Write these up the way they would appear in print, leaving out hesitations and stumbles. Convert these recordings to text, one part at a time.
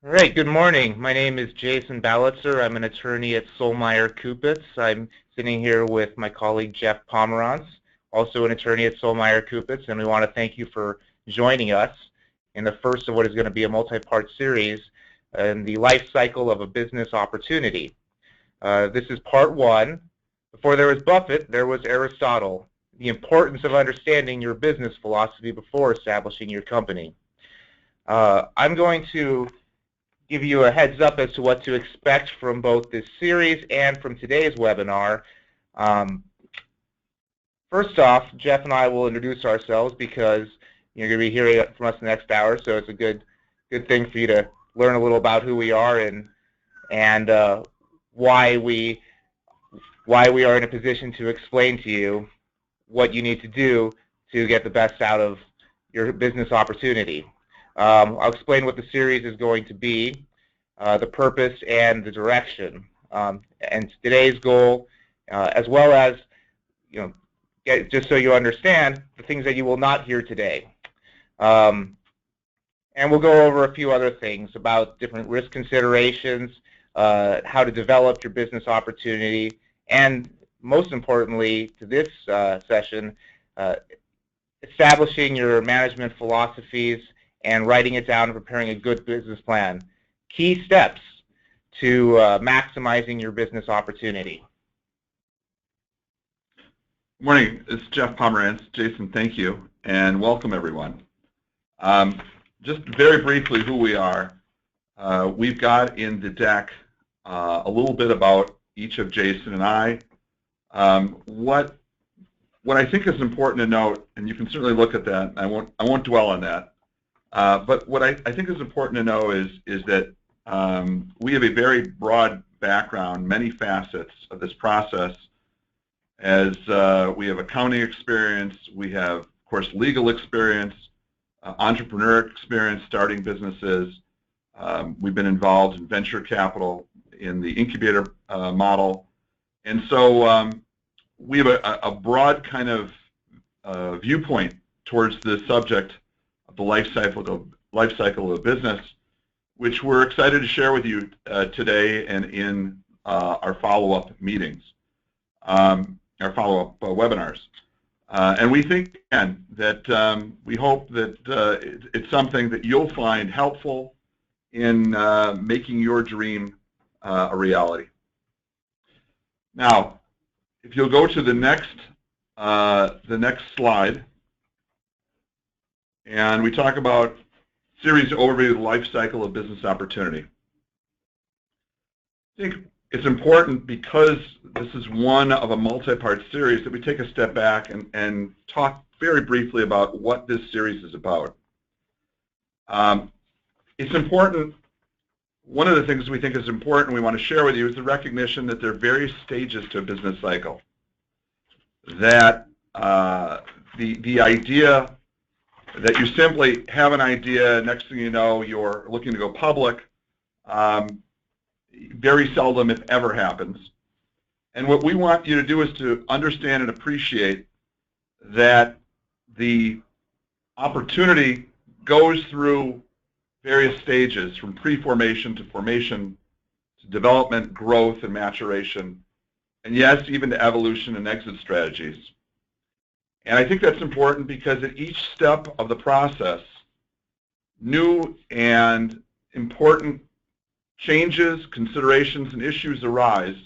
All right, good morning. My name is Jason Ballitzer. I'm an attorney at Solmeyer Kupitz. I'm sitting here with my colleague Jeff Pomerantz, also an attorney at Solmeyer Kupitz, and we want to thank you for joining us in the first of what is going to be a multi-part series in the life cycle of a business opportunity. This is part one. Before there was Buffett, there was Aristotle. The importance of understanding your business philosophy before establishing your company. I'm going to give you a heads up as to what to expect from both this series and from today's webinar. First off, Jeff and I will introduce ourselves because you're going to be hearing from us the next hour, so it's a good thing for you to learn a little about who we are and why we are in a position to explain to you what you need to do to get the best out of your business opportunity. I'll explain what the series is going to be, the purpose, and the direction. And today's goal, as well as, just so you understand, the things that you will not hear today. And we'll go over a few other things about different risk considerations, how to develop your business opportunity, and most importantly to this session, establishing your management philosophies and writing it down and preparing a good business plan. Key steps to maximizing your business opportunity. Good morning. It's Jeff Pomerantz. Jason, thank you, and welcome everyone. Just very briefly who we are. We've got in the deck a little bit about each of Jason and I. What I think is important to note, and you can certainly look at that, I won't dwell on that. But what I think is important to know is that we have a very broad background, many facets of this process, as we have accounting experience, we have, of course, legal experience, entrepreneur experience, starting businesses. We've been involved in venture capital, in the incubator model, and so we have a broad kind of viewpoint towards the subject of the life cycle of a business, which we're excited to share with you today and in our follow-up meetings, our follow-up webinars. And we think, again, that we hope that it's something that you'll find helpful in making your dream a reality. Now, if you'll go to the next slide, and we talk about series overview of the life cycle of business opportunity. I think it's important, because this is one of a multi-part series, that we take a step back and talk very briefly about what this series is about. It's important. One of the things we think is important we want to share with you is the recognition that there are various stages to a business cycle. That the idea that you simply have an idea, next thing you know, you're looking to go public, very seldom, if ever, happens. And what we want you to do is to understand and appreciate that the opportunity goes through various stages, from pre-formation to formation, to development, growth, and maturation, and yes, even to evolution and exit strategies. And I think that's important because at each step of the process, new and important changes, considerations, and issues arise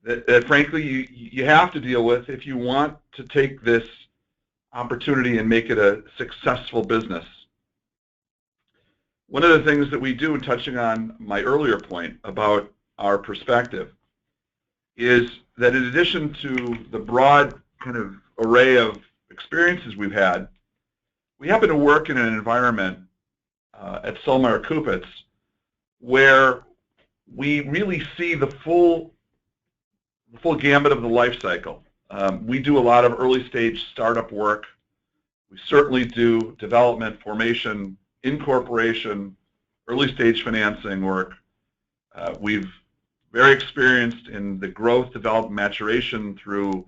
that frankly, you have to deal with if you want to take this opportunity and make it a successful business. One of the things that we do, in touching on my earlier point about our perspective, is that in addition to the broad kind of array of experiences we've had, we happen to work in an environment at Solmeyer Kupitz where we really see the full gamut of the life cycle. We do a lot of early stage startup work. We certainly do development, formation, incorporation, early stage financing work. We've very experienced in the growth, development, maturation through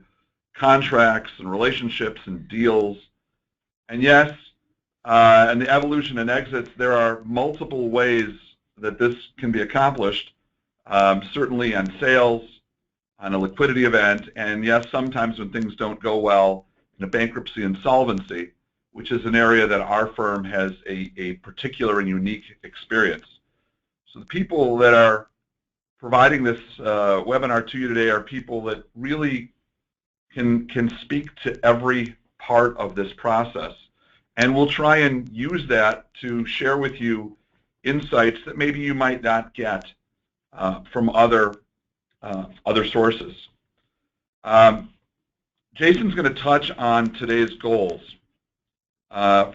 contracts and relationships and deals. And yes, in the evolution and exits, there are multiple ways that this can be accomplished, certainly on sales, on a liquidity event, and yes, sometimes when things don't go well in a bankruptcy and solvency, which is an area that our firm has a particular and unique experience. So the people that are providing this webinar to you today are people that really can speak to every part of this process. And we'll try and use that to share with you insights that maybe you might not get from other sources. Jason's going to touch on today's goals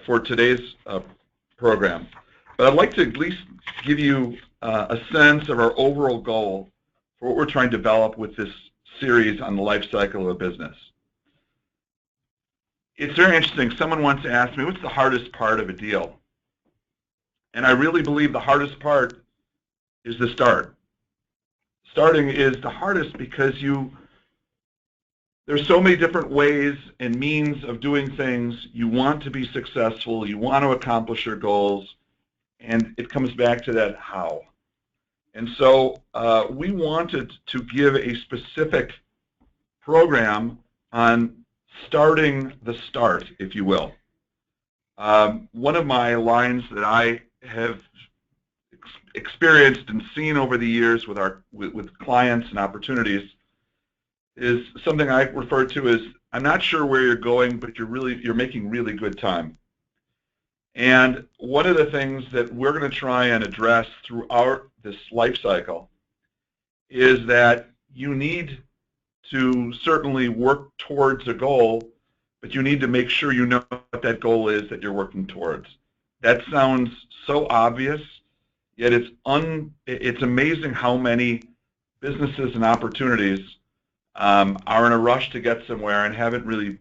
for today's program. But I'd like to at least give you a sense of our overall goal for what we're trying to develop with this series on the life cycle of a business. It's very interesting. Someone once asked me, what's the hardest part of a deal? And I really believe the hardest part is the start. Starting is the hardest because there's so many different ways and means of doing things. You want to be successful. You want to accomplish your goals. And it comes back to that how. And so we wanted to give a specific program on starting the start, if you will. One of my lines that I have experienced and seen over the years with clients and opportunities is something I refer to as, I'm not sure where you're going, but you're making really good time. And one of the things that we're going to try and address throughout this life cycle is that you need to certainly work towards a goal, but you need to make sure you know what that goal is that you're working towards. That sounds so obvious, yet it's amazing how many businesses and opportunities are in a rush to get somewhere and haven't really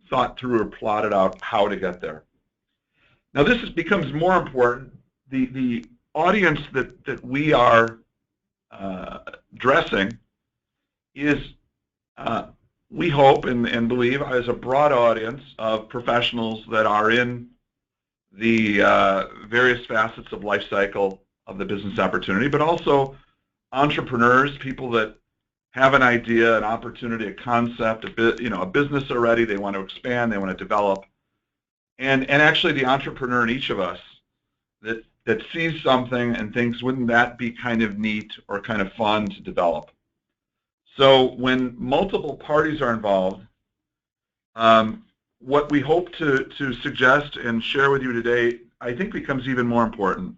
thought through or plotted out how to get there. Now this becomes more important. The audience that we are addressing is, we hope and believe, as a broad audience of professionals that are in the various facets of life cycle of the business opportunity, but also entrepreneurs, people that have an idea, an opportunity, a concept, a business already, they want to expand, they want to develop. And actually the entrepreneur in each of us that sees something and thinks, wouldn't that be kind of neat or kind of fun to develop? So when multiple parties are involved, what we hope to suggest and share with you today, I think becomes even more important.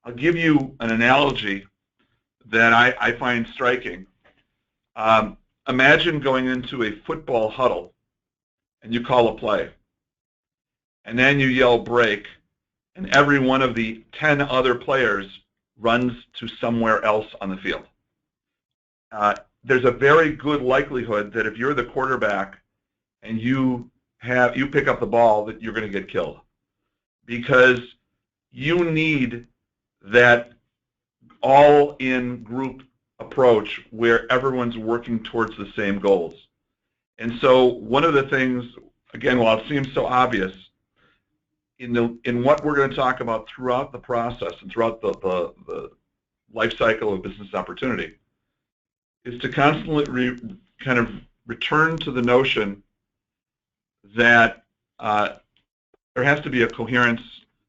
I'll give you an analogy that I find striking. Imagine going into a football huddle and you call a play. And then you yell break, and every one of the 10 other players runs to somewhere else on the field. There's a very good likelihood that if you're the quarterback and you pick up the ball, that you're going to get killed, because you need that all-in group approach where everyone's working towards the same goals. And so one of the things, again, while it seems so obvious, in what we're going to talk about throughout the process and throughout the life cycle of business opportunity, is to constantly kind of return to the notion that there has to be a coherence,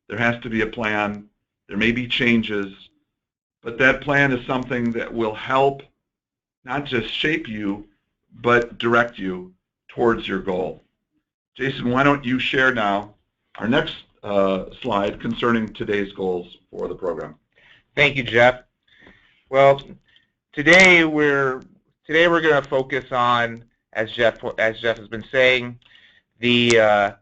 there has to be a plan, there may be changes, but that plan is something that will help not just shape you, but direct you towards your goal. Jason, why don't you share now our next slide concerning today's goals for the program. Thank you, Jeff. Well, today we're going to focus on, as Jeff has been saying, the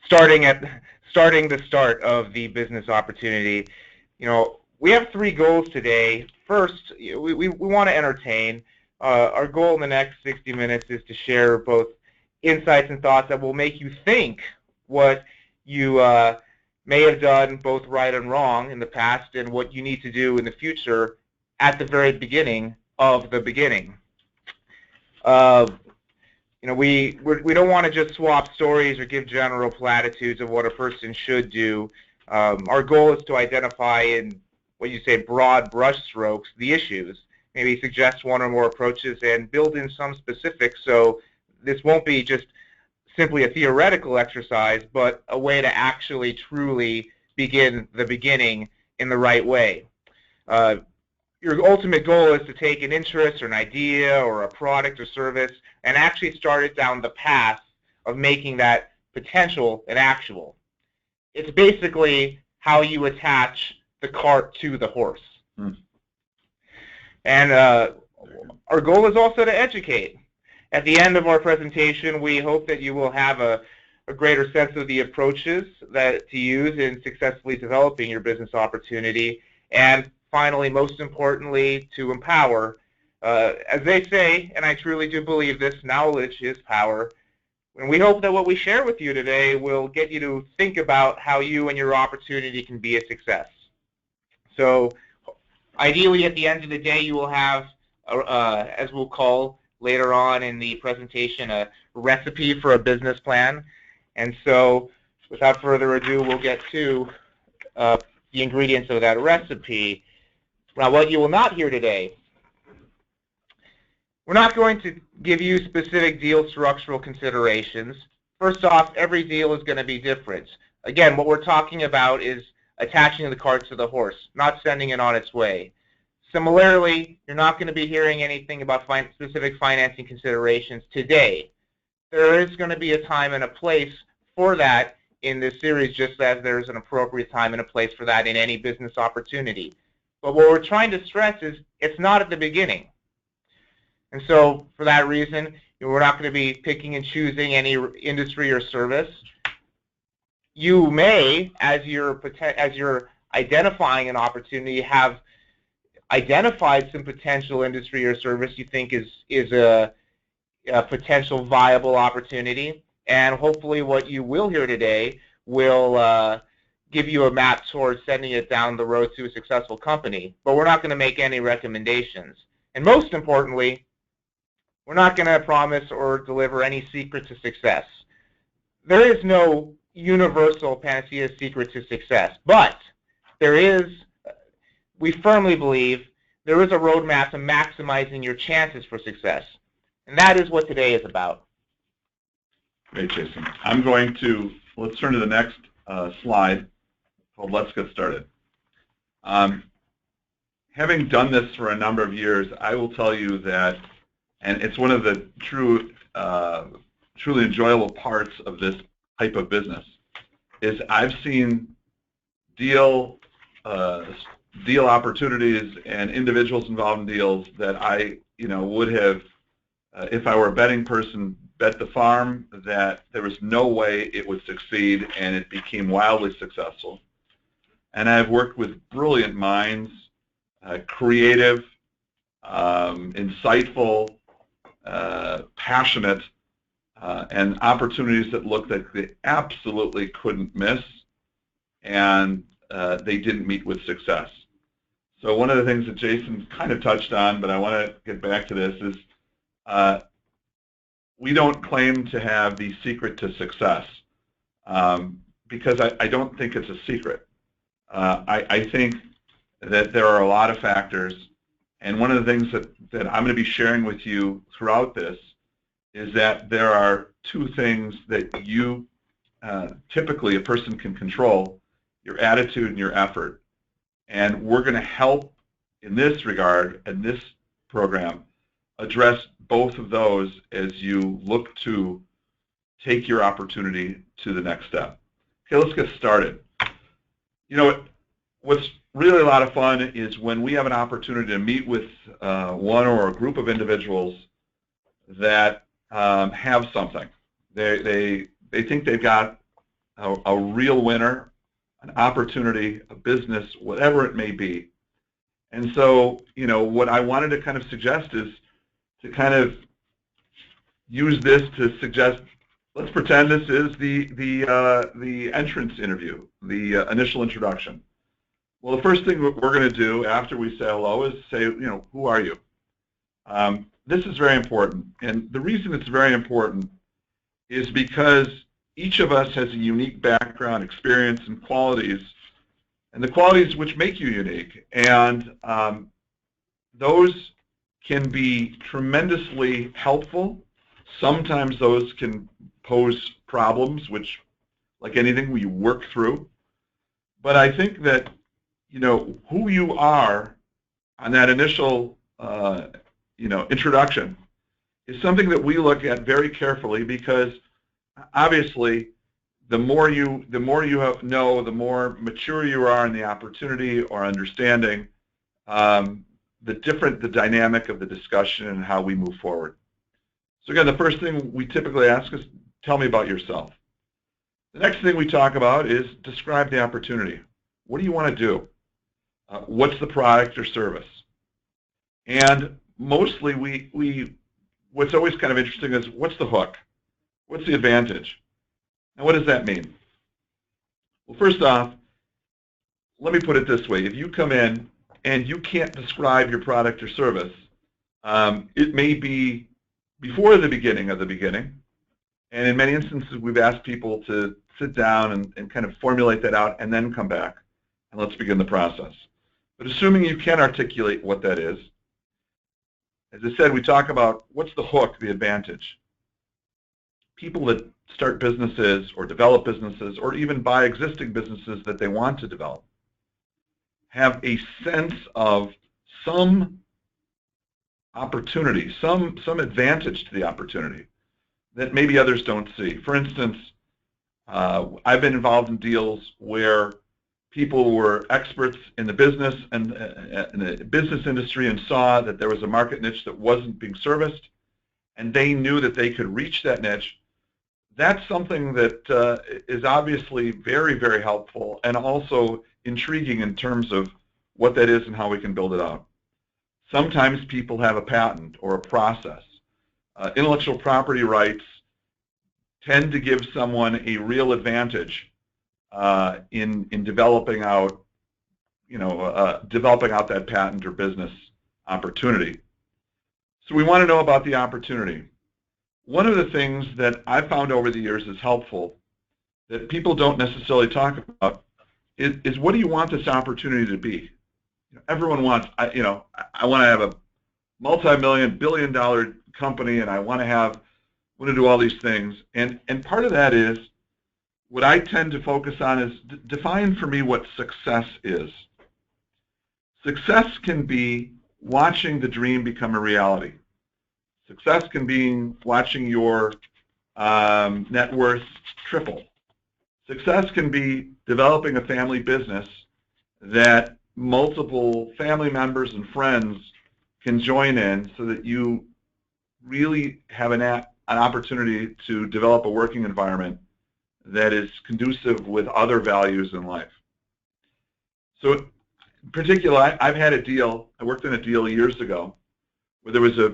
starting the start of the business opportunity. We have 3 goals today. First, we want to entertain. Our goal in the next 60 minutes is to share both insights and thoughts that will make you think what you may have done both right and wrong in the past, and what you need to do in the future at the very beginning of the beginning. We don't want to just swap stories or give general platitudes of what a person should do. Our goal is to identify and what you say, broad brush strokes, the issues. Maybe suggest one or more approaches and build in some specifics so this won't be just simply a theoretical exercise, but a way to actually truly begin the beginning in the right way. Your ultimate goal is to take an interest or an idea or a product or service and actually start it down the path of making that potential an actual. It's basically how you attach the cart to the horse. And our goal is also to educate. At the end of our presentation, we hope that you will have a greater sense of the approaches that to use in successfully developing your business opportunity, and finally, most importantly, to empower. As they say, and I truly do believe this, knowledge is power. And we hope that what we share with you today will get you to think about how you and your opportunity can be a success. So ideally, at the end of the day, you will have, as we'll call later on in the presentation, a recipe for a business plan. And so without further ado, we'll get to the ingredients of that recipe. Now, what you will not hear today, we're not going to give you specific deal structural considerations. First off, every deal is going to be different. Again, what we're talking about is attaching the cart to the horse, not sending it on its way. Similarly, you're not going to be hearing anything about specific financing considerations today. There is going to be a time and a place for that in this series, just as there's an appropriate time and a place for that in any business opportunity. But what we're trying to stress is it's not at the beginning. And so for that reason, we're not going to be picking and choosing any industry or service. You may, as you're identifying an opportunity, have identified some potential industry or service you think is a potential viable opportunity, and hopefully what you will hear today will give you a map towards sending it down the road to a successful company. But we're not going to make any recommendations. And most importantly, we're not going to promise or deliver any secret to success. There is no universal panacea secret to success, but there is, we firmly believe, there is a roadmap to maximizing your chances for success. And that is what today is about. Great, Jason. Let's turn to the next slide called Let's Get Started. Having done this for a number of years, I will tell you that, and it's one of the truly enjoyable parts of this type of business, is I've seen deal opportunities and individuals involved in deals that I would have, if I were a betting person, bet the farm that there was no way it would succeed, and it became wildly successful. And I've worked with brilliant minds, creative, insightful, passionate, and opportunities that looked like they absolutely couldn't miss, and they didn't meet with success. So one of the things that Jason kind of touched on, but I want to get back to this, is we don't claim to have the secret to success, because I don't think it's a secret. I think that there are a lot of factors, and one of the things that I'm going to be sharing with you throughout this is that there are two things that you, typically a person can control: your attitude and your effort. And we're going to help in this regard, in this program, address both of those as you look to take your opportunity to the next step. Okay, let's get started. What's really a lot of fun is when we have an opportunity to meet with one or a group of individuals that have something. They think they've got a real winner, an opportunity, a business, whatever it may be. And so, what I wanted to kind of suggest is to kind of use this to suggest, let's pretend this is the entrance interview, the initial introduction. Well, the first thing we're going to do after we say hello is say, who are you? This is very important. And the reason it's very important is because each of us has a unique background, experience, and qualities and the qualities which make you unique. And those can be tremendously helpful. Sometimes those can pose problems, which, like anything, we work through. But I think that, who you are on that initial, introduction is something that we look at very carefully, because obviously the more you know, the more mature you are in the opportunity or understanding, the different the dynamic of the discussion and how we move forward. So again, the first thing we typically ask is, tell me about yourself. The next thing we talk about is describe the opportunity. What do you want to do? What's the product or service? And mostly what's always kind of interesting is, what's the hook? What's the advantage? Now, what does that mean? Well, first off, let me put it this way. If you come in and you can't describe your product or service, it may be before the beginning of the beginning. And in many instances, we've asked people to sit down and kind of formulate that out and then come back, and let's begin the process. But assuming you can articulate what that is, as I said, we talk about what's the hook, the advantage. People that start businesses or develop businesses or even buy existing businesses that they want to develop have a sense of some opportunity, some advantage to the opportunity that maybe others don't see. For instance, I've been involved in deals where people were experts in the business and in the business industry and saw that there was a market niche that wasn't being serviced, and they knew that they could reach that niche. That's something that is obviously very, very helpful and also intriguing in terms of what that is and how we can build it out. Sometimes people have a patent or a process. Intellectual property rights tend to give someone a real advantage in developing out, developing out that patent or business opportunity. So we want to know about the opportunity. One of the things that I've found over the years is helpful that people don't necessarily talk about is what do you want this opportunity to be? Everyone wants, I want to have a multi-million, billion-dollar company, and I want to do all these things. And part of that is, what I tend to focus on is define for me what success is. Success can be watching the dream become a reality. Success can be watching your net worth triple. Success can be developing a family business that multiple family members and friends can join in so that you really have an opportunity to develop a working environment that is conducive with other values in life. So in particular, I've had a deal, I worked in a deal years ago where there was a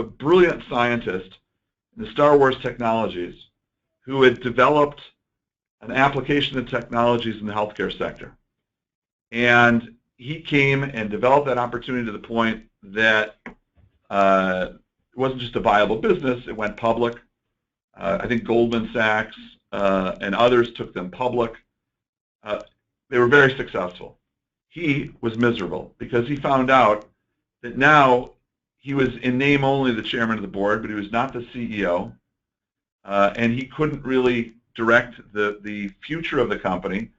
brilliant scientist in the Star Wars technologies who had developed an application of technologies in the healthcare sector. And he came and developed that opportunity to the point that it wasn't just a viable business, it went public. I think Goldman Sachs and others took them public. They were very successful. He was miserable because he found out that now he was in name only the chairman of the board, but he was not the CEO, and he couldn't really direct the future of the company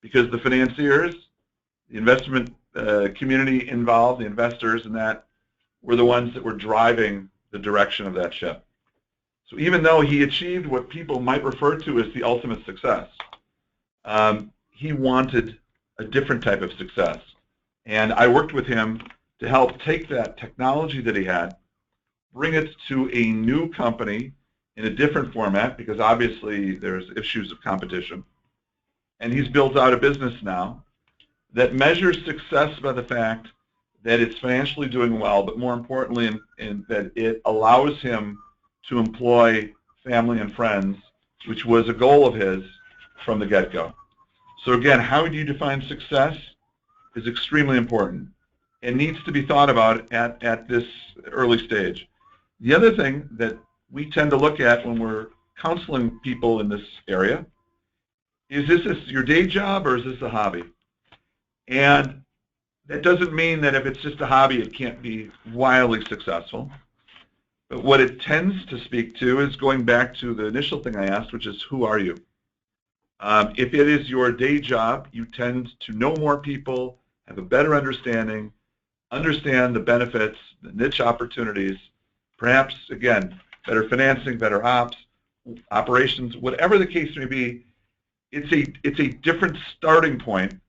because the financiers, the investment community involved, the investors in that, were the ones that were driving the direction of that ship. So even though he achieved what people might refer to as the ultimate success, he wanted a different type of success. And I worked with him to help take that technology that he had, bring it to a new company in a different format, because obviously there's issues of competition. And he's built out a business now that measures success by the fact that it's financially doing well, but more importantly, in that it allows him to employ family and friends, which was a goal of his from the get-go. So again, how do you define success is extremely important and needs to be thought about at this early stage. The other thing that we tend to look at when we're counseling people in this area is this your day job or is this a hobby? And that doesn't mean that if it's just a hobby, it can't be wildly successful. But what it tends to speak to is going back to the initial thing I asked, which is, who are you? If it is your day job, you tend to know more people, have a better understanding, understand the benefits, the niche opportunities, perhaps, again, better financing, better operations, whatever the case may be. It's a different starting point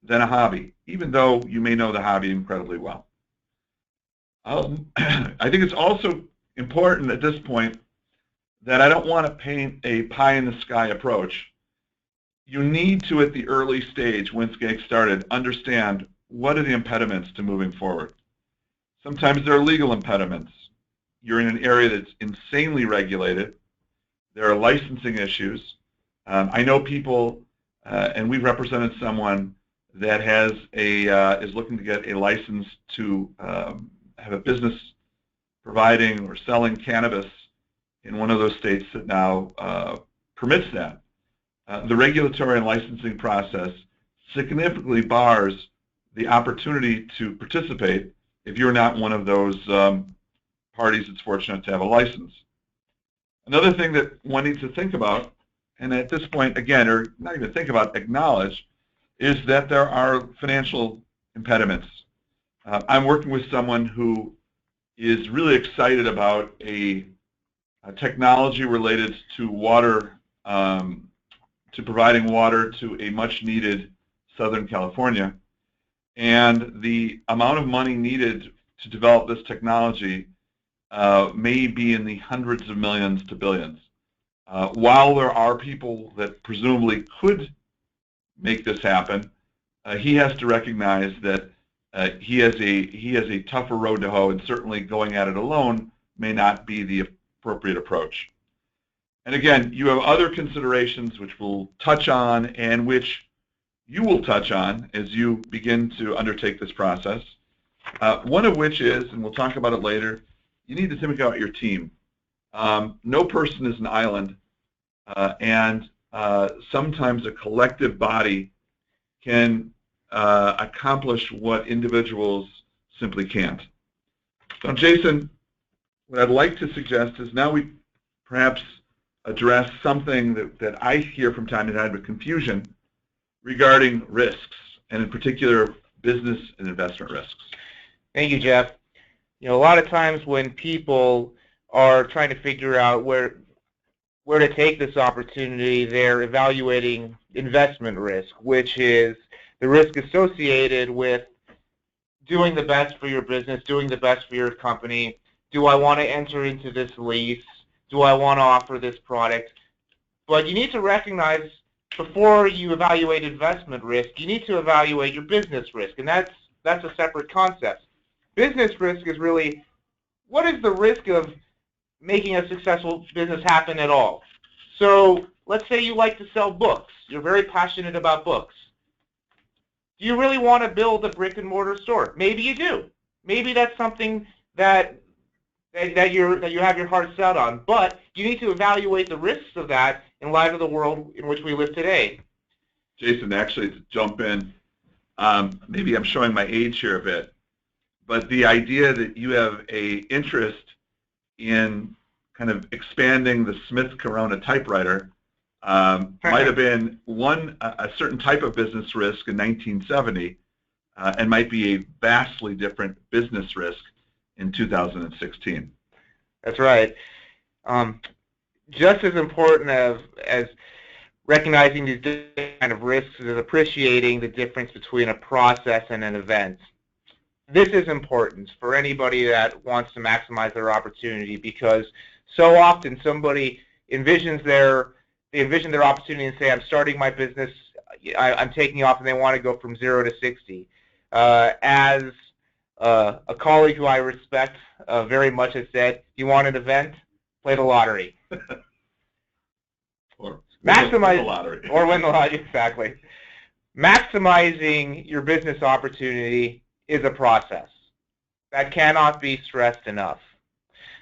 than a hobby, even though you may know the hobby incredibly well. I think it's also important at this point that I don't want to paint a pie-in-the-sky approach. You need to, at the early stage, when getting started, understand what are the impediments to moving forward. Sometimes there are legal impediments. You're in an area that's insanely regulated. There are licensing issues. I know people, and we've represented someone that has is looking to get a license to have a business providing or selling cannabis in one of those states that now permits that. The regulatory and licensing process significantly bars the opportunity to participate if you're not one of those parties that's fortunate to have a license. Another thing that one needs to think about, and at this point, again, or not even think about, acknowledge, is that there are financial impediments. I'm working with someone who is really excited about a technology related to water, to providing water to a much-needed Southern California. And the amount of money needed to develop this technology may be in the hundreds of millions to billions. While there are people that presumably could make this happen, he has to recognize that he has a tougher road to hoe, and certainly going at it alone may not be the appropriate approach. And again, you have other considerations which we'll touch on and which you will touch on as you begin to undertake this process. One of which is, and we'll talk about it later, you need to think about your team. No person is an island, and sometimes a collective body can accomplish what individuals simply can't. So, Jason, what I'd like to suggest is now we perhaps address something that I hear from time to time with confusion regarding risks, and in particular, business and investment risks. Thank you, Jeff. You know, a lot of times when people are trying to figure out where to take this opportunity, they're evaluating investment risk, which is the risk associated with doing the best for your business, doing the best for your company. Do I want to enter into this lease? Do I want to offer this product? But you need to recognize, before you evaluate investment risk, you need to evaluate your business risk, and that's a separate concept. Business risk is really, what is the risk of making a successful business happen at all? So let's say you like to sell books. You're very passionate about books. Do you really want to build a brick and mortar store? Maybe you do. Maybe that's something that you have your heart set on. But you need to evaluate the risks of that in light of the world in which we live today. Jason, actually, to jump in, maybe I'm showing my age here a bit, but the idea that you have an interest in kind of expanding the Smith Corona typewriter might have been a certain type of business risk in 1970 and might be a vastly different business risk in 2016. That's right. Just as important as recognizing these different kind of risks is appreciating the difference between a process and an event. This is important for anybody that wants to maximize their opportunity, because so often somebody envision their opportunity and say, I'm starting my business, I'm taking off, and they want to go from 0 to 60. As a colleague who I respect very much has said, you want an event? Play the lottery. Or win the lottery. Or win the lottery, exactly. Maximizing your business opportunity is a process. That cannot be stressed enough.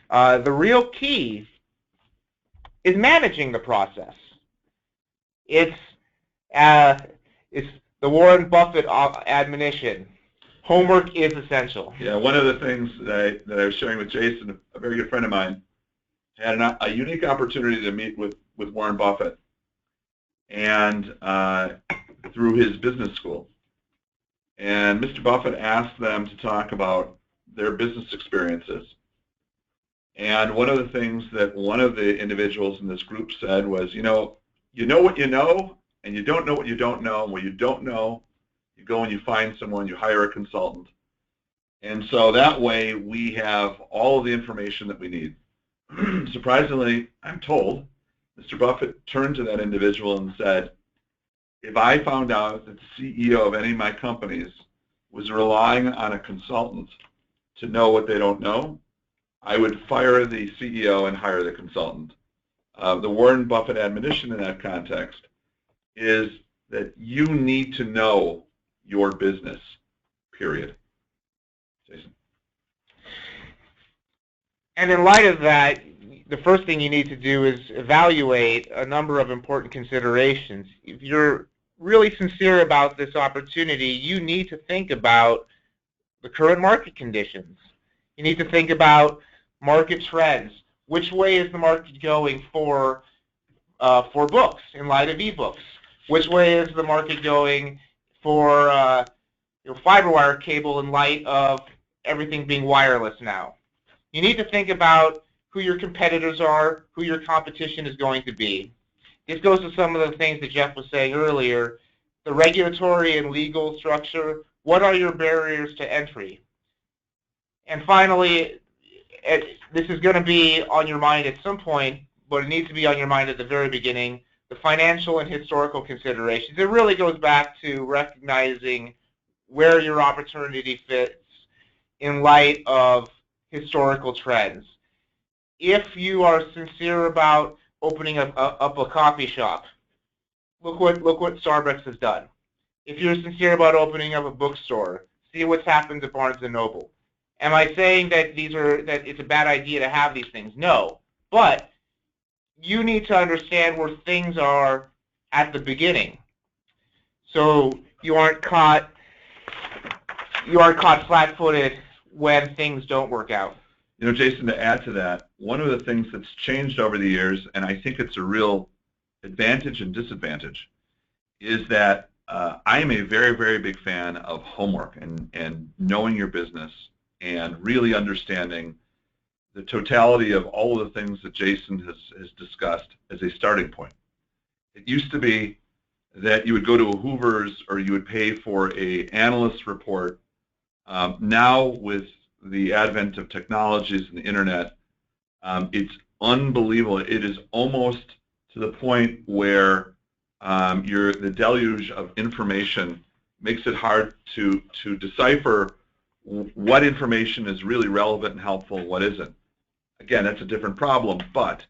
The real key is managing the process. It's The Warren Buffett admonition. Homework is essential. Yeah, one of the things that I was sharing with Jason, a very good friend of mine, had a unique opportunity to meet with Warren Buffett and through his business school. And Mr. Buffett asked them to talk about their business experiences. And one of the things that one of the individuals in this group said was, you know what you know, and you don't know what you don't know. And what you don't know, you go and you find someone, you hire a consultant. And so that way we have all of the information that we need. Surprisingly, I'm told, Mr. Buffett turned to that individual and said, if I found out that the CEO of any of my companies was relying on a consultant to know what they don't know, I would fire the CEO and hire the consultant. The Warren Buffett admonition in that context is that you need to know your business, period. Jason? And in light of that, the first thing you need to do is evaluate a number of important considerations. If you're really sincere about this opportunity, you need to think about the current market conditions. You need to think about market trends. Which way is the market going for books in light of ebooks? Which way is the market going for fiber wire cable in light of everything being wireless now? You need to think about who your competitors are, who your competition is going to be. This goes to some of the things that Jeff was saying earlier, the regulatory and legal structure. What are your barriers to entry? And finally, this is going to be on your mind at some point, but it needs to be on your mind at the very beginning, the financial and historical considerations. It really goes back to recognizing where your opportunity fits in light of historical trends. If you are sincere about opening up a coffee shop, look what Starbucks has done. If you're sincere about opening up a bookstore, see what's happened to Barnes & Noble. Am I saying that that it's a bad idea to have these things? No, but you need to understand where things are at the beginning, so you aren't caught flat-footed when things don't work out. You know, Jason, to add to that, one of the things that's changed over the years, and I think it's a real advantage and disadvantage, is that I am a very, very big fan of homework and knowing your business and really understanding the totality of all of the things that Jason has discussed as a starting point. It used to be that you would go to a Hoover's or you would pay for an analyst report. Now, with the advent of technologies and the internet, it's unbelievable. It is almost to the point where the deluge of information makes it hard to decipher what information is really relevant and helpful and what isn't. Again, that's a different problem, but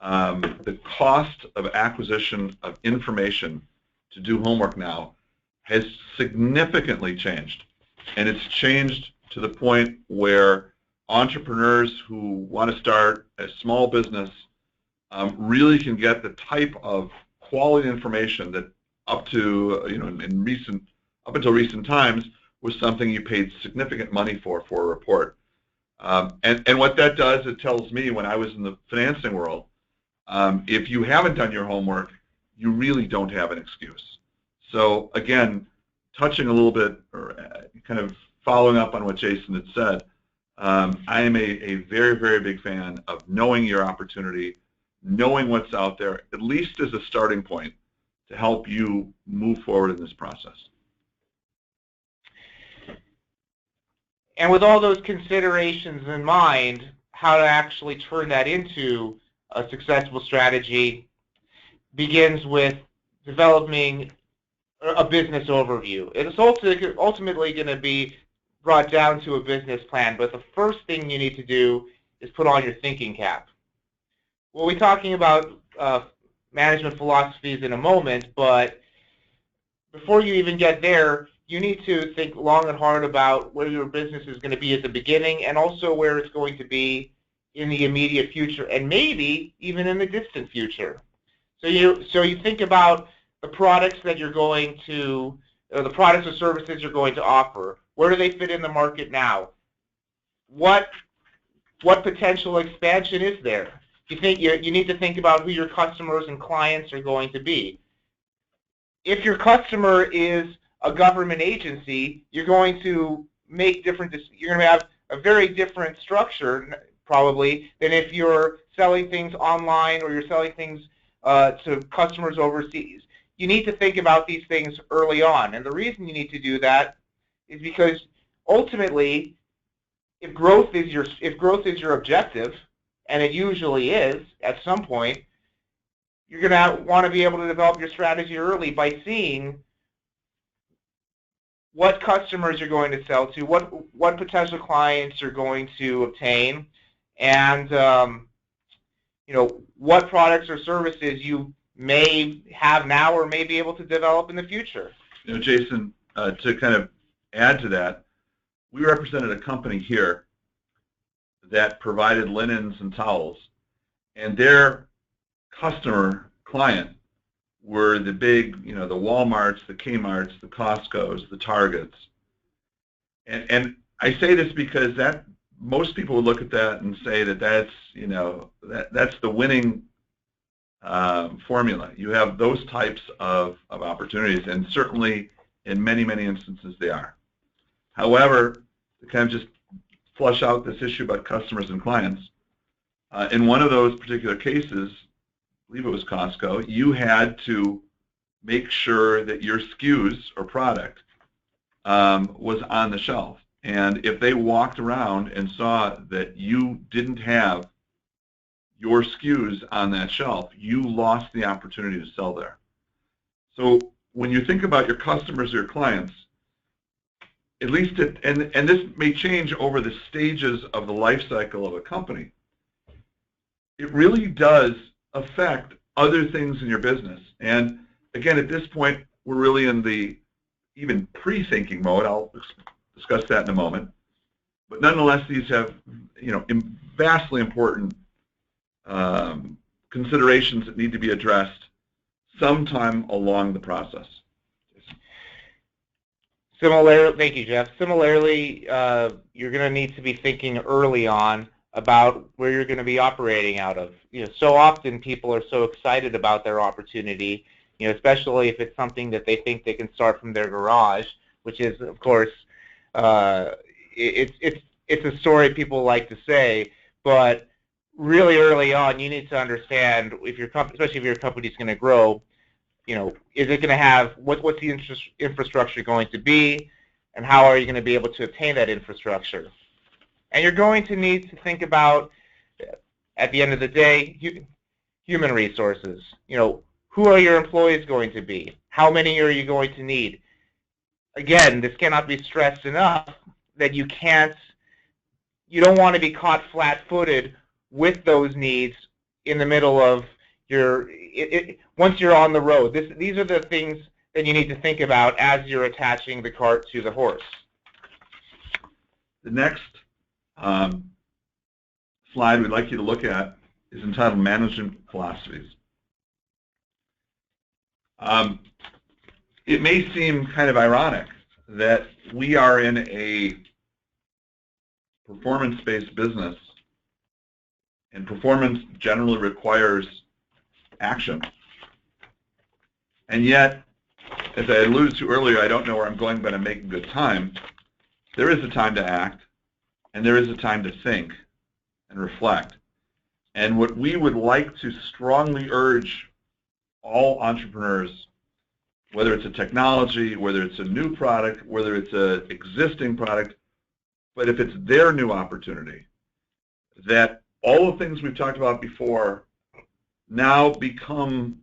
the cost of acquisition of information to do homework now has significantly changed. And it's changed to the point where entrepreneurs who want to start a small business really can get the type of quality information that up until recent times was something you paid significant money for a report. And what that does, it tells me when I was in the financing world, if you haven't done your homework, you really don't have an excuse. So again, touching a little bit, or kind of following up on what Jason had said, I am a very, very big fan of knowing your opportunity, knowing what's out there, at least as a starting point to help you move forward in this process. And with all those considerations in mind, how to actually turn that into a successful strategy begins with developing a business overview. It is ultimately going to be brought down to a business plan, but the first thing you need to do is put on your thinking cap. We'll be talking about management philosophies in a moment, but before you even get there, you need to think long and hard about where your business is going to be at the beginning and also where it's going to be in the immediate future and maybe even in the distant future. So you think about the products that you're going to or the products or services you're going to offer. Where do they fit in the market now? What potential expansion is there? You need to think about who your customers and clients are going to be. If your customer is a government agency, you're going to make different. You're going to have a very different structure probably than if you're selling things online or you're selling things to customers overseas. You need to think about these things early on, and the reason you need to do that is because ultimately, if growth is your objective, and it usually is at some point, you're going to want to be able to develop your strategy early by seeing what customers you're going to sell to, what potential clients you're going to obtain, and what products or services you may have now or may be able to develop in the future. Jason, to kind of add to that, we represented a company here that provided linens and towels, and their client were the big, the Walmarts, the Kmarts, the Costcos, the Targets. And I say this because most people would look at that and say that's the winning formula. You have those types of opportunities, and certainly in many, many instances they are. However, to kind of just flush out this issue about customers and clients, in one of those particular cases, I believe it was Costco, you had to make sure that your SKUs or product was on the shelf. And if they walked around and saw that you didn't have your SKUs on that shelf, you lost the opportunity to sell there. So when you think about your customers or your clients, at least, and this may change over the stages of the life cycle of a company, it really does affect other things in your business. And again, at this point, we're really in the even pre-thinking mode. I'll discuss that in a moment. But nonetheless, these have vastly important considerations that need to be addressed sometime along the process. Similarly, thank you, Jeff. Similarly, you're going to need to be thinking early on about where you're going to be operating out of. So often people are so excited about their opportunity, especially if it's something that they think they can start from their garage, which is, of course, it's a story people like to say, but really early on, you need to understand especially if your company's going to grow. Is it going to have what's the infrastructure going to be, and how are you going to be able to obtain that infrastructure? And you're going to need to think about, at the end of the day, human resources. Who are your employees going to be? How many are you going to need? Again, this cannot be stressed enough that you don't want to be caught flat-footed with those needs in the middle of once you're on the road. These are the things that you need to think about as you're attaching the cart to the horse. The next slide we'd like you to look at is entitled Management Philosophies. It may seem kind of ironic that we are in a performance-based business, and performance generally requires action. And yet, as I alluded to earlier, I don't know where I'm going, but I'm making good time. There is a time to act, and there is a time to think and reflect. And what we would like to strongly urge all entrepreneurs, whether it's a technology, whether it's a new product, whether it's an existing product, but if it's their new opportunity, that all the things we've talked about before now become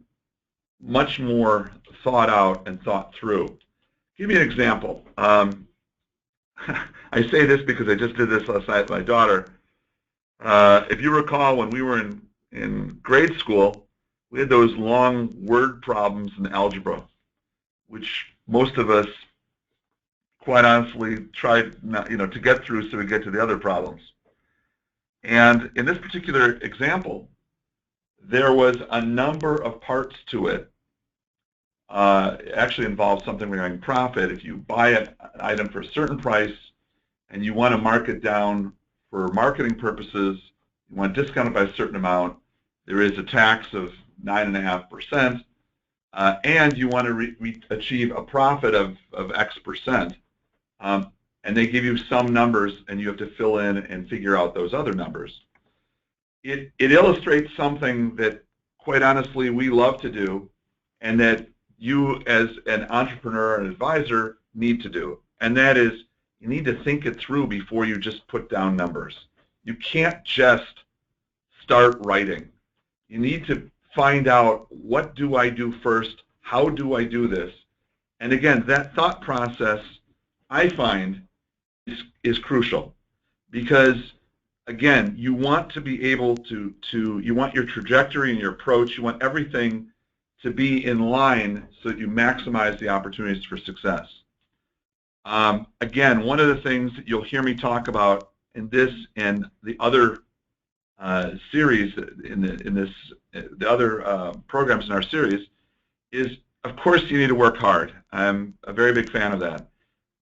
much more thought out and thought through. Give me an example. I say this because I just did this last night with my daughter. If you recall, when we were in grade school, we had those long word problems in algebra, which most of us, quite honestly, tried to get through so we get to the other problems. And in this particular example, there was a number of parts to it It actually involves something regarding profit. If you buy an item for a certain price and you want to mark it down for marketing purposes, you want to discount it by a certain amount, there is a tax of 9.5%, and you want to achieve a profit of X percent. And they give you some numbers, and you have to fill in and figure out those other numbers. It illustrates something that, quite honestly, we love to do, and that you as an entrepreneur and advisor need to do. And that is, you need to think it through before you just put down numbers. You can't just start writing. You need to find out, what do I do first? How do I do this? And again, that thought process, I find, is crucial, because again, you want to be able to you want your trajectory and your approach, you want everything to be in line so that you maximize the opportunities for success. Again, one of the things that you'll hear me talk about in this and the other series, the other programs in our series, is, of course, you need to work hard. I'm a very big fan of that.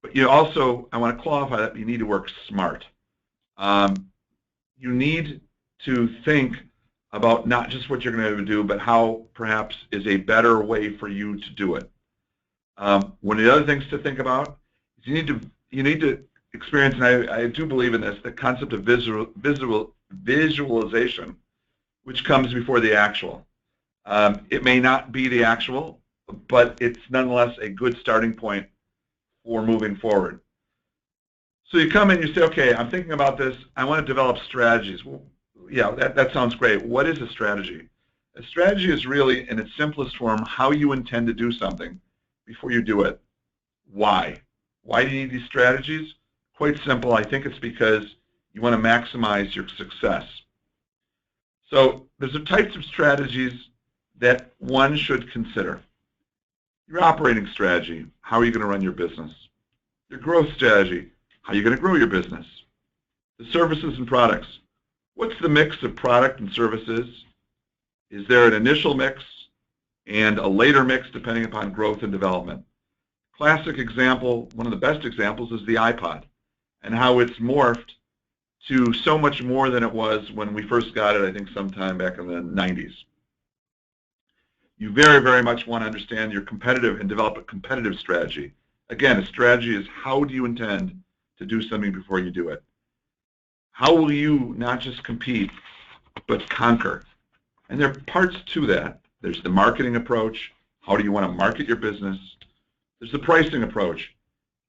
But you also, I want to qualify that, you need to work smart. You need to think about not just what you're going to do, but how perhaps is a better way for you to do it. One of the other things to think about is you need to experience, and I do believe in this, the concept of visualization, which comes before the actual. It may not be the actual, but it's nonetheless a good starting point for moving forward. So you come in, you say, okay, I'm thinking about this, I want to develop strategies. Well, yeah, that sounds great. What is a strategy? A strategy is really, in its simplest form, how you intend to do something before you do it. Why? Why do you need these strategies? Quite simple. I think it's because you want to maximize your success. So there's the types of strategies that one should consider. Your operating strategy, how are you going to run your business? Your growth strategy, how are you going to grow your business? The services and products, what's the mix of product and services? Is there an initial mix and a later mix depending upon growth and development? Classic example, one of the best examples, is the iPod and how it's morphed to so much more than it was when we first got it, I think sometime back in the 90s. You very, very much want to understand your competitive and develop a competitive strategy. Again, a strategy is, how do you intend to do something before you do it? How will you not just compete, but conquer? And there are parts to that. There's the marketing approach. How do you want to market your business? There's the pricing approach.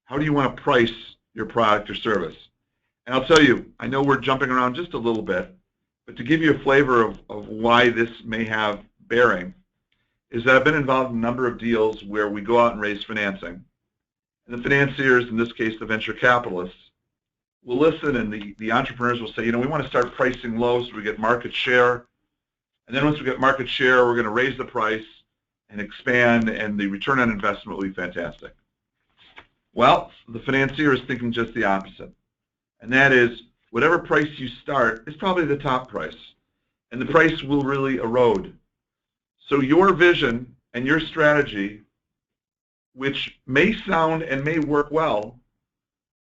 How do you want to price your product or service? And I'll tell you, I know we're jumping around just a little bit, but to give you a flavor of why this may have bearing, is that I've been involved in a number of deals where we go out and raise financing. And the financiers, in this case the venture capitalists, will listen, and the entrepreneurs will say, you know, we want to start pricing low so we get market share. And then once we get market share, we're going to raise the price and expand, and the return on investment will be fantastic. Well, the financier is thinking just the opposite. And that is, whatever price you start is probably the top price. And the price will really erode. So your vision and your strategy, which may sound and may work well,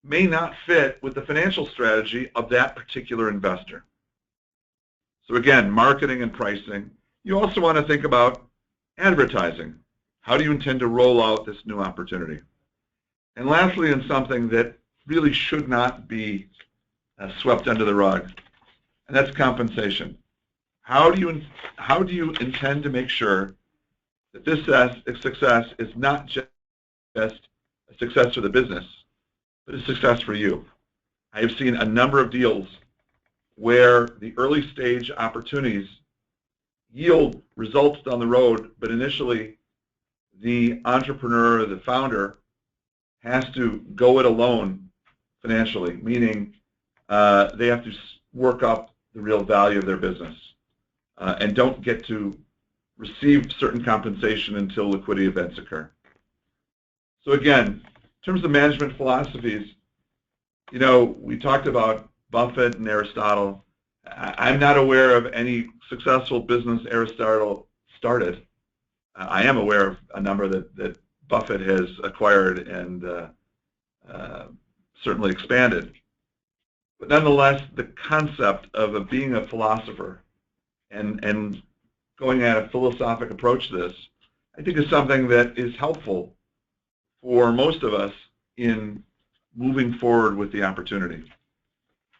may not fit with the financial strategy of that particular investor. So again, marketing and pricing. You also want to think about advertising. How do you intend to roll out this new opportunity? And lastly, and something that really should not be swept under the rug, and that's compensation. How do you intend to make sure that this success is not just a success for the business, but a success for you? I have seen a number of deals where the early stage opportunities yield results down the road, but initially the entrepreneur or the founder has to go it alone financially, meaning they have to work up the real value of their business and don't get to receive certain compensation until liquidity events occur. So again, in terms of management philosophies, you know, we talked about Buffett and Aristotle. I'm not aware of any successful business Aristotle started. I am aware of a number that Buffett has acquired and certainly expanded. But nonetheless, the concept of being a philosopher and going at a philosophic approach to this, I think is something that is helpful for most of us in moving forward with the opportunity.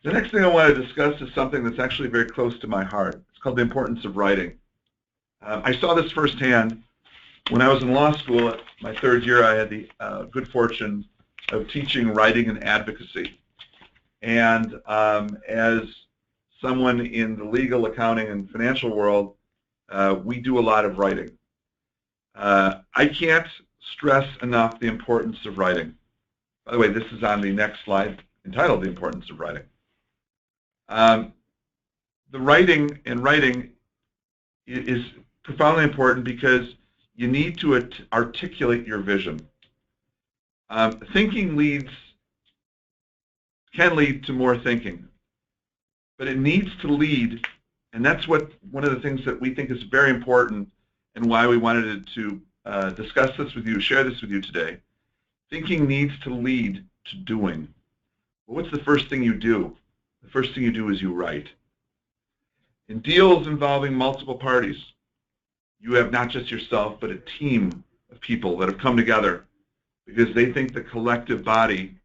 The next thing I want to discuss is something that's actually very close to my heart. It's called the importance of writing. I saw this firsthand when I was in law school. My third year, I had the good fortune of teaching writing and advocacy. And as someone in the legal, accounting, and financial world, we do a lot of writing. I can't stress enough the importance of writing. By the way, this is on the next slide entitled The Importance of Writing. The writing is profoundly important because you need to articulate your vision. Thinking can lead to more thinking, but it needs to lead, and that's one of the things that we think is very important and why we wanted to discuss this with you, share this with you today. Thinking needs to lead to doing. Well, what's the first thing you do? The first thing you do is you write. In deals involving multiple parties, you have not just yourself, but a team of people that have come together because they think the collective body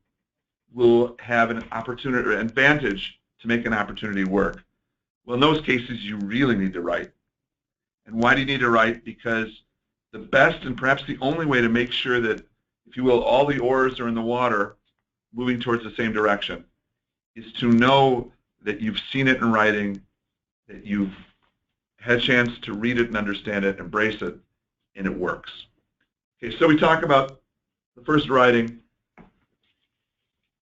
will have an opportunity or advantage to make an opportunity work. Well, in those cases, you really need to write. And why do you need to write? Because the best and perhaps the only way to make sure that, if you will, all the oars are in the water moving towards the same direction is to know that you've seen it in writing, that you've had a chance to read it and understand it, embrace it, and it works. Okay, so we talk about the first writing.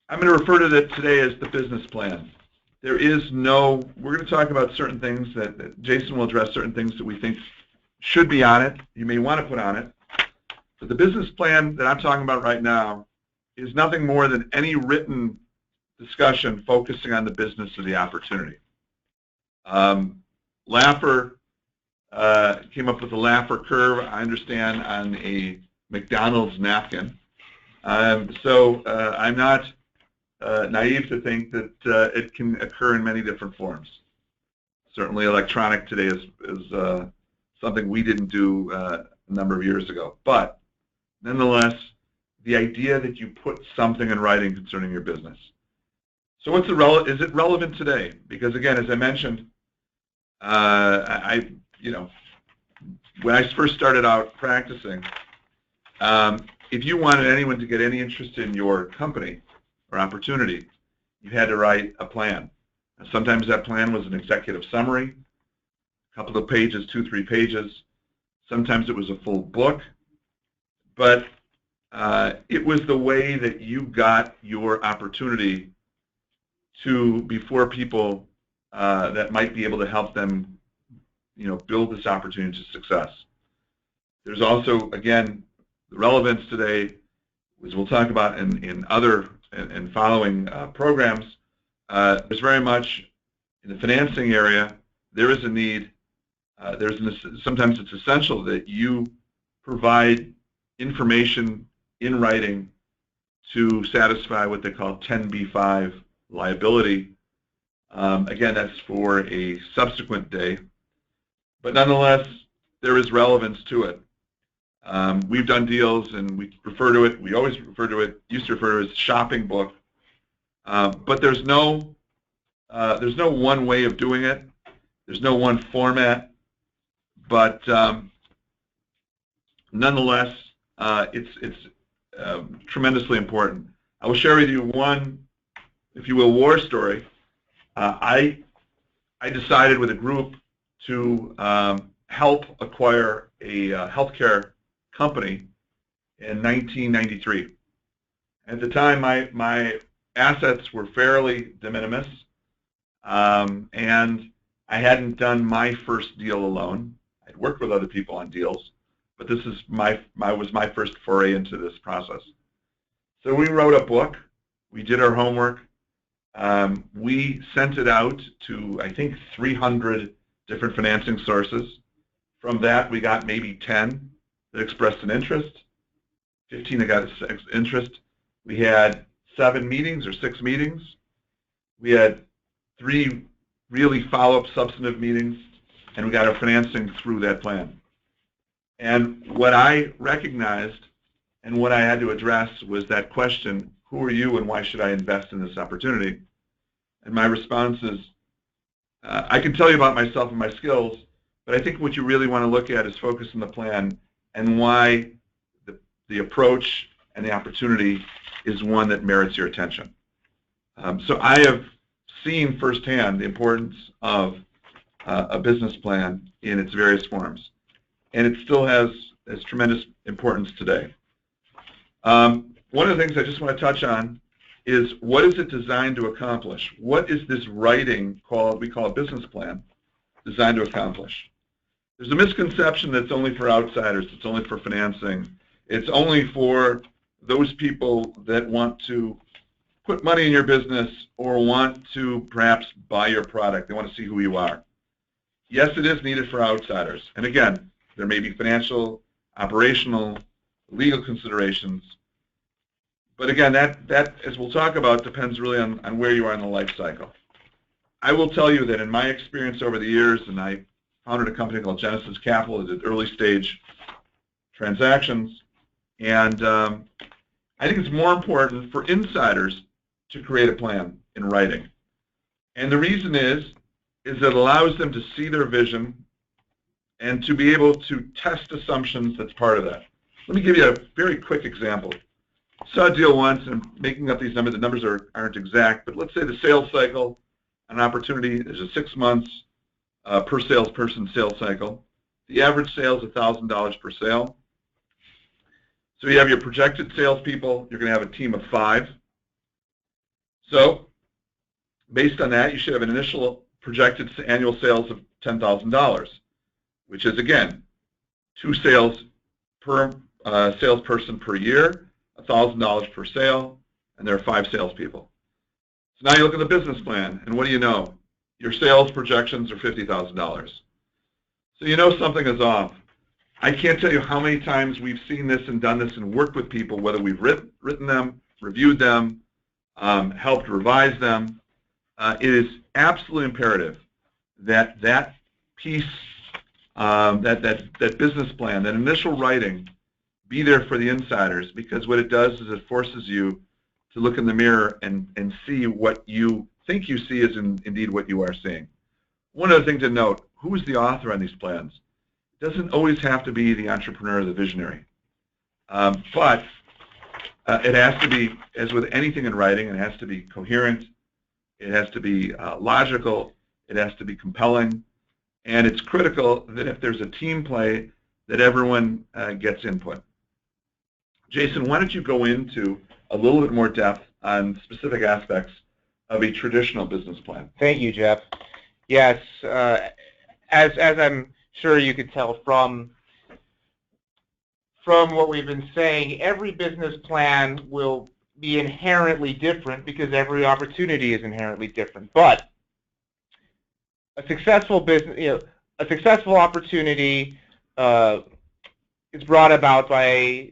I'm going to refer to that today as the business plan. We're going to talk about certain things that Jason will address, certain things that we think should be on it, you may want to put on it. But the business plan that I'm talking about right now is nothing more than any written discussion focusing on the business of the opportunity. Laffer came up with the Laffer curve, I understand, on a McDonald's napkin. So I'm not naive to think that it can occur in many different forms. Certainly electronic today is something we didn't do a number of years ago. But nonetheless, the idea that you put something in writing concerning your business. So is it relevant today? Because again, as I mentioned, when I first started out practicing, if you wanted anyone to get any interest in your company or opportunity, you had to write a plan. And sometimes that plan was an executive summary, a couple of pages, 2-3 pages. Sometimes it was a full book. But it was the way that you got your opportunity to before people that might be able to help them, build this opportunity to success. There's also, again, the relevance today, as we'll talk about in other and following programs. There's very much in the financing area. There is a need. Sometimes it's essential that you provide information in writing to satisfy what they call 10b-5 liability. Again, that's for a subsequent day. But nonetheless, there is relevance to it. We've done deals, and we refer to it. We always refer to it. Used to refer to it as shopping book. But there's no one way of doing it. There's no one format. But nonetheless, it's tremendously important. I will share with you one, if you will, war story. I decided with a group to help acquire a healthcare company in 1993. At the time, my assets were fairly de minimis, and I hadn't done my first deal alone. I'd worked with other people on deals, but this is was my first foray into this process. So we wrote a book. We did our homework. We sent it out to, I think, 300 different financing sources. From that, we got maybe 10 that expressed an interest, 15 that got interest. We had 7 meetings or 6 meetings. We had 3 really follow-up substantive meetings, and we got our financing through that plan. And what I recognized and what I had to address was that question, who are you and why should I invest in this opportunity? And my response is, I can tell you about myself and my skills, but I think what you really want to look at is focus on the plan and why the approach and the opportunity is one that merits your attention. So I have seen firsthand the importance of a business plan in its various forms, and it still has tremendous importance today. One of the things I just want to touch on is, what is it designed to accomplish? What is this writing called, we call a business plan, designed to accomplish? There's a misconception that it's only for outsiders, it's only for financing, it's only for those people that want to put money in your business or want to perhaps buy your product. They want to see who you are. Yes, it is needed for outsiders. And again, there may be financial, operational, legal considerations. But again, that, as we'll talk about, depends really on where you are in the life cycle. I will tell you that in my experience over the years, and I founded a company called Genesis Capital that did early stage transactions, and I think it's more important for insiders to create a plan in writing. And the reason is it allows them to see their vision and to be able to test assumptions that's part of that. Let me give you a very quick example. Saw a deal once, and I'm making up these numbers. The numbers aren't exact, but let's say the sales cycle, an opportunity, is a 6 months per salesperson sales cycle. The average sale is $1,000 per sale. So you have your projected salespeople. You're going to have a team of 5. So based on that, you should have an initial projected annual sales of $10,000, which is, again, 2 sales per salesperson per year, $1,000 per sale, and there are 5 salespeople. So now you look at the business plan, and what do you know? Your sales projections are $50,000. So you know something is off. I can't tell you how many times we've seen this and done this and worked with people, whether we've written them, reviewed them, helped revise them. It is absolutely imperative that that piece, that business plan, that initial writing, be there for the insiders, because what it does is it forces you to look in the mirror and see what you think you see is indeed what you are seeing. One other thing to note, who is the author on these plans? It doesn't always have to be the entrepreneur or the visionary. But it has to be, as with anything in writing, it has to be coherent, it has to be logical, it has to be compelling, and it's critical that if there's a team play, that everyone gets input. Jason, why don't you go into a little bit more depth on specific aspects of a traditional business plan? Thank you, Jeff. Yes, as I'm sure you could tell from what we've been saying, every business plan will be inherently different because every opportunity is inherently different. But a successful business, a successful opportunity is brought about by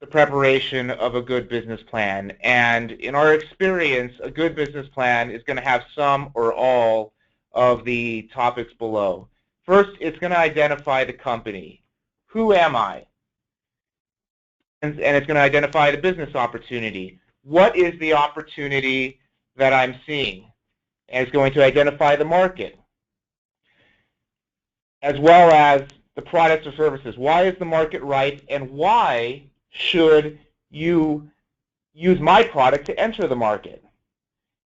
the preparation of a good business plan. And in our experience, a good business plan is going to have some or all of the topics below. First, it's going to identify the company. Who am I? And it's going to identify the business opportunity. What is the opportunity that I'm seeing? And it's going to identify the market, as well as the products or services. Why is the market right, and why should you use my product to enter the market?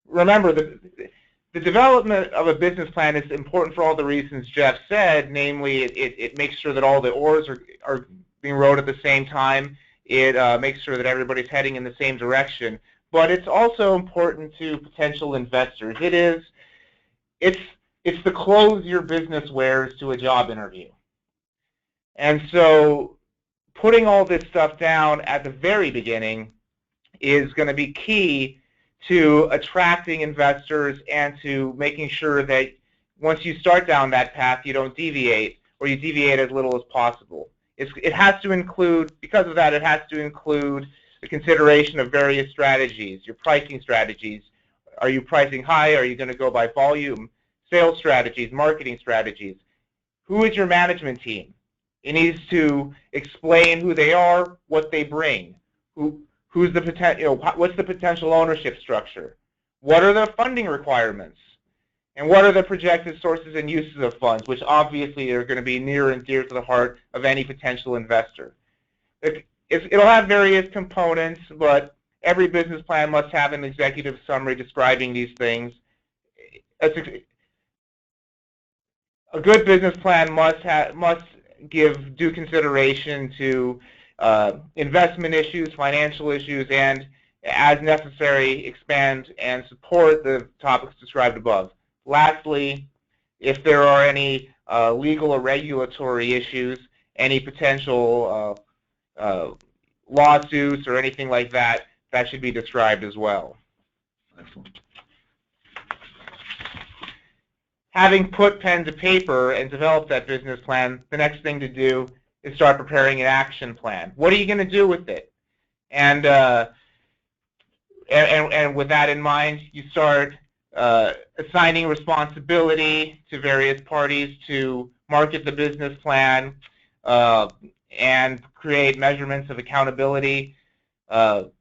Remember, the development of a business plan is important for all the reasons Jeff said, namely it makes sure that all the oars are being rowed at the same time. It makes sure that everybody's heading in the same direction. But it's also important to potential investors. It's the clothes your business wears to a job interview. And so putting all this stuff down at the very beginning is going to be key to attracting investors and to making sure that once you start down that path, you don't deviate, or you deviate as little as possible. it has to include, because of that, it has to include the consideration of various strategies, your pricing strategies. Are you pricing high? Are you going to go by volume? Sales strategies, marketing strategies. Who is your management team? It needs to explain who they are, what they bring, who's the potential, what's the potential ownership structure, what are the funding requirements, and what are the projected sources and uses of funds, which obviously are going to be near and dear to the heart of any potential investor. It'll have various components, but every business plan must have an executive summary describing these things. A good business plan must give due consideration to investment issues, financial issues, and, as necessary, expand and support the topics described above. Lastly, if there are any legal or regulatory issues, any potential lawsuits or anything like that, that should be described as well. Excellent. Having put pen to paper and developed that business plan, the next thing to do is start preparing an action plan. What are you going to do with it? And with that in mind, you start assigning responsibility to various parties to market the business plan and create measurements of accountability. And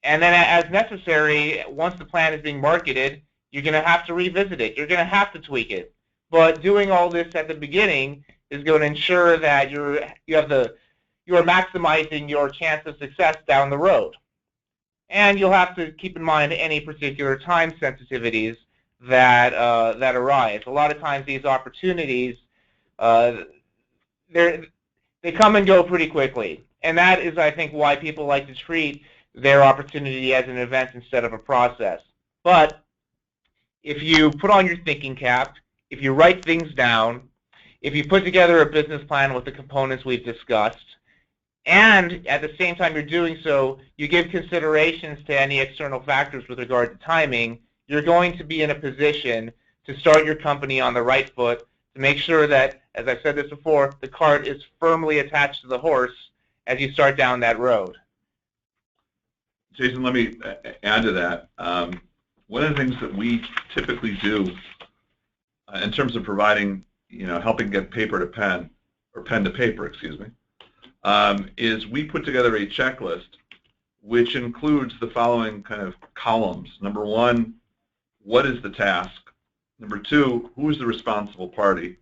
then, as necessary, once the plan is being marketed, you're going to have to revisit it. You're going to have to tweak it. But doing all this at the beginning is going to ensure that you are maximizing your chance of success down the road. And you'll have to keep in mind any particular time sensitivities that arise. A lot of times these opportunities, they come and go pretty quickly. And that is, I think, why people like to treat their opportunity as an event instead of a process. But if you put on your thinking cap, if you write things down, if you put together a business plan with the components we've discussed, and at the same time you're doing so, you give considerations to any external factors with regard to timing, you're going to be in a position to start your company on the right foot, to make sure that, as I've said this before, the cart is firmly attached to the horse as you start down that road. Jason, let me add to that. One of the things that we typically do in terms of providing, helping get paper to pen, or pen to paper, excuse me, is we put together a checklist which includes the following kind of columns. Number one, what is the task? Number two, who is the responsible party?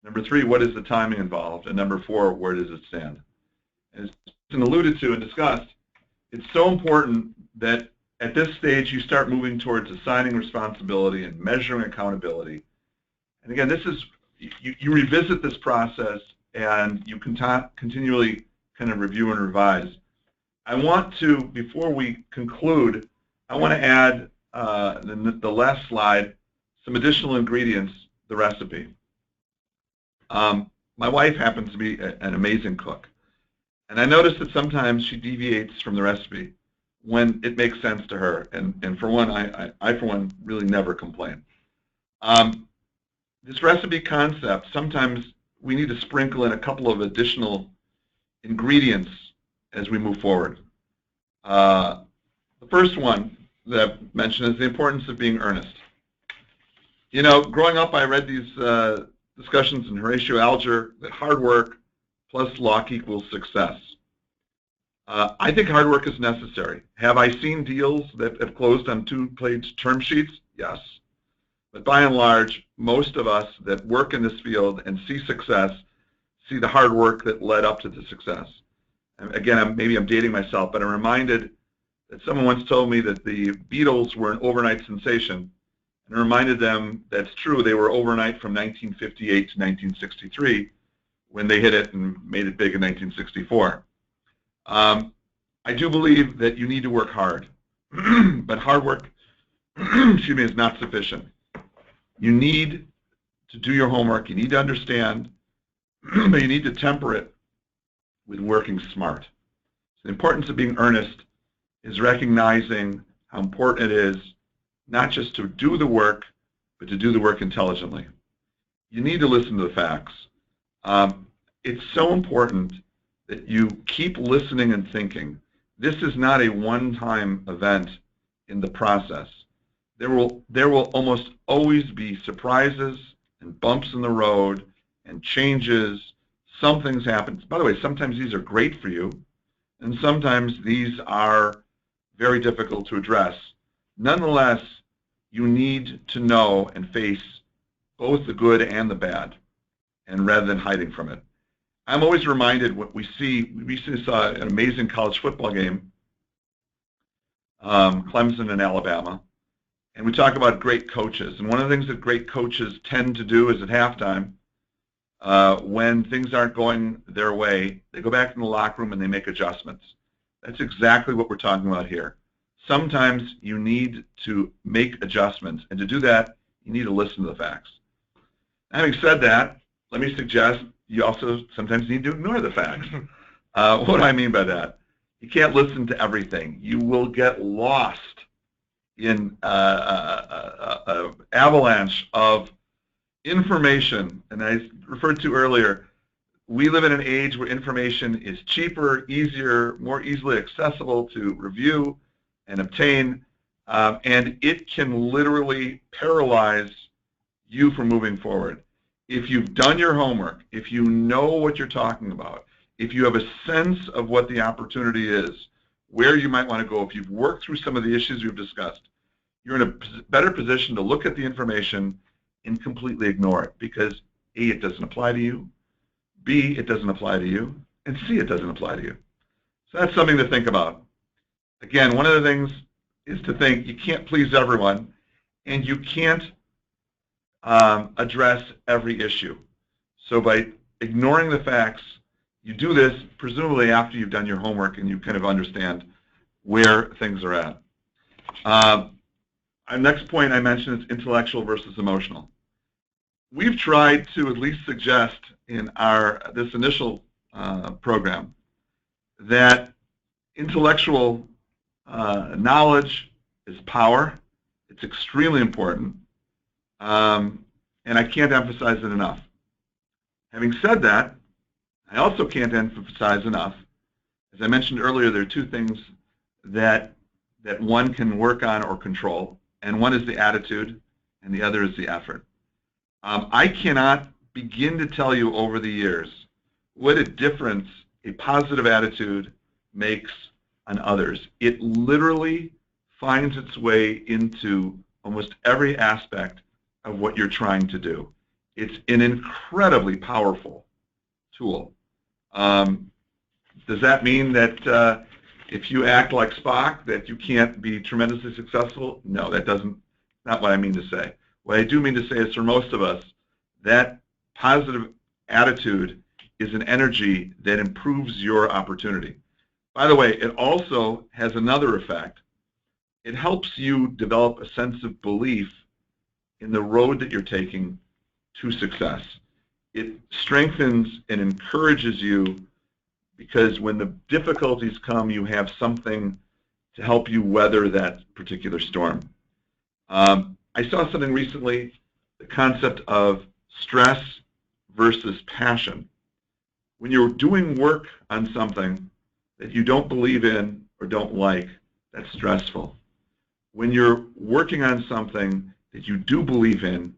Number three, what is the timing involved? And number four, where does it stand? As Jason alluded to and discussed, it's so important that at this stage you start moving towards assigning responsibility and measuring accountability. And again, this is, you revisit this process and you continually kind of review and revise. I want to, before we conclude, I want to add the last slide, some additional ingredients, the recipe. My wife happens to be an amazing cook. And I notice that sometimes she deviates from the recipe when it makes sense to her. And for one, I for one, really never complain. This recipe concept, sometimes we need to sprinkle in a couple of additional ingredients as we move forward. The first one that I've mentioned is the importance of being earnest. Growing up, I read these discussions in Horatio Alger that hard work plus luck equals success. I think hard work is necessary. Have I seen deals that have closed on two-page term sheets? Yes. But by and large, most of us that work in this field and see success see the hard work that led up to the success. And again, maybe I'm dating myself, but I'm reminded that someone once told me that the Beatles were an overnight sensation, and I reminded them that's true. They were overnight from 1958 to 1963 when they hit it and made it big in 1964. I do believe that you need to work hard, but hard work excuse me, is not sufficient. You need to do your homework, you need to understand, but you need to temper it with working smart. So the importance of being earnest is recognizing how important it is not just to do the work, but to do the work intelligently. You need to listen to the facts. It's so important that you keep listening and thinking. This is not a one-time event in the process. There will almost always be surprises and bumps in the road and changes. Some things happen. By the way, sometimes these are great for you, and sometimes these are very difficult to address. Nonetheless, you need to know and face both the good and the bad, and rather than hiding from it. I'm always reminded what we recently saw an amazing college football game, Clemson and Alabama, and we talk about great coaches. And one of the things that great coaches tend to do is at halftime, when things aren't going their way, they go back in the locker room and they make adjustments. That's exactly what we're talking about here. Sometimes you need to make adjustments, and to do that, you need to listen to the facts. Having said that, let me suggest you also sometimes need to ignore the facts. What do I mean by that? You can't listen to everything. You will get lost in an avalanche of information. And I referred to earlier, we live in an age where information is cheaper, easier, more easily accessible to review and obtain, and it can literally paralyze you from moving forward. If you've done your homework, if you know what you're talking about, if you have a sense of what the opportunity is, where you might want to go, if you've worked through some of the issues we've discussed, you're in a better position to look at the information and completely ignore it, because A, it doesn't apply to you, B, it doesn't apply to you, and C, it doesn't apply to you. So that's something to think about. Again, one of the things is to think you can't please everyone, and you can't address every issue. So by ignoring the facts, you do this presumably after you've done your homework and you kind of understand where things are at. Our next point I mentioned is intellectual versus emotional. We've tried to at least suggest in this initial program that intellectual knowledge is power. It's extremely important, and I can't emphasize it enough. Having said that, I also can't emphasize enough, as I mentioned earlier, there are two things that one can work on or control, and one is the attitude, and the other is the effort. I cannot begin to tell you over the years what a difference a positive attitude makes on others. It literally finds its way into almost every aspect of what you're trying to do. It's an incredibly powerful tool. Does that mean that if you act like Spock that you can't be tremendously successful? No, that doesn't. Not what I mean to say. What I do mean to say is for most of us, that positive attitude is an energy that improves your opportunity. By the way, it also has another effect. It helps you develop a sense of belief in the road that you're taking to success. It strengthens and encourages you because when the difficulties come, you have something to help you weather that particular storm. I saw something recently, the concept of stress versus passion. When you're doing work on something that you don't believe in or don't like, that's stressful. When you're working on something that you do believe in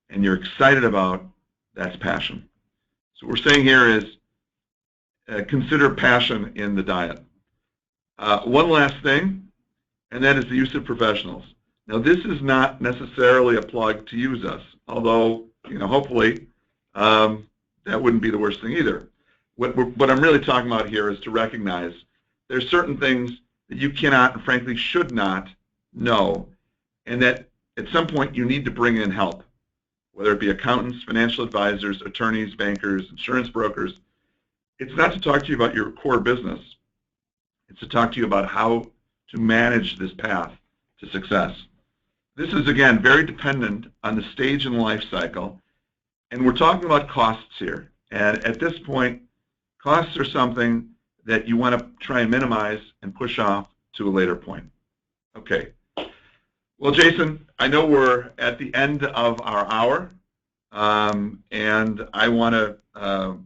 and you're excited about, that's passion. So what we're saying here is consider passion in the diet. One last thing, and that is the use of professionals. Now, this is not necessarily a plug to use us, although, hopefully that wouldn't be the worst thing either. What I'm really talking about here is to recognize there's certain things that you cannot and frankly should not know, and that at some point you need to bring in help, whether it be accountants, financial advisors, attorneys, bankers, insurance brokers. It's not to talk to you about your core business. It's to talk to you about how to manage this path to success. This is, again, very dependent on the stage in the life cycle, and we're talking about costs here. And at this point, costs are something that you want to try and minimize and push off to a later point. Okay. Well, Jason, I know we're at the end of our hour, and I want to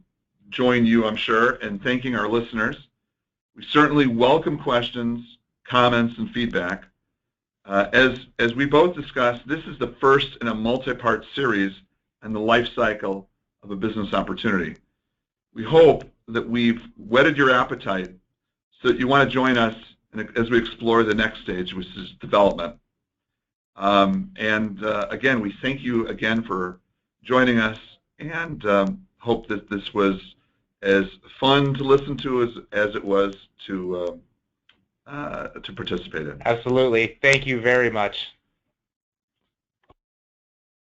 join you, I'm sure, in thanking our listeners. We certainly welcome questions, comments, and feedback. As we both discussed, this is the first in a multi-part series on the life cycle of a business opportunity. We hope that we've whetted your appetite so that you want to join us as we explore the next stage, which is development. Again, we thank you again for joining us, and hope that this was as fun to listen to as it was to participate in. Absolutely. Thank you very much.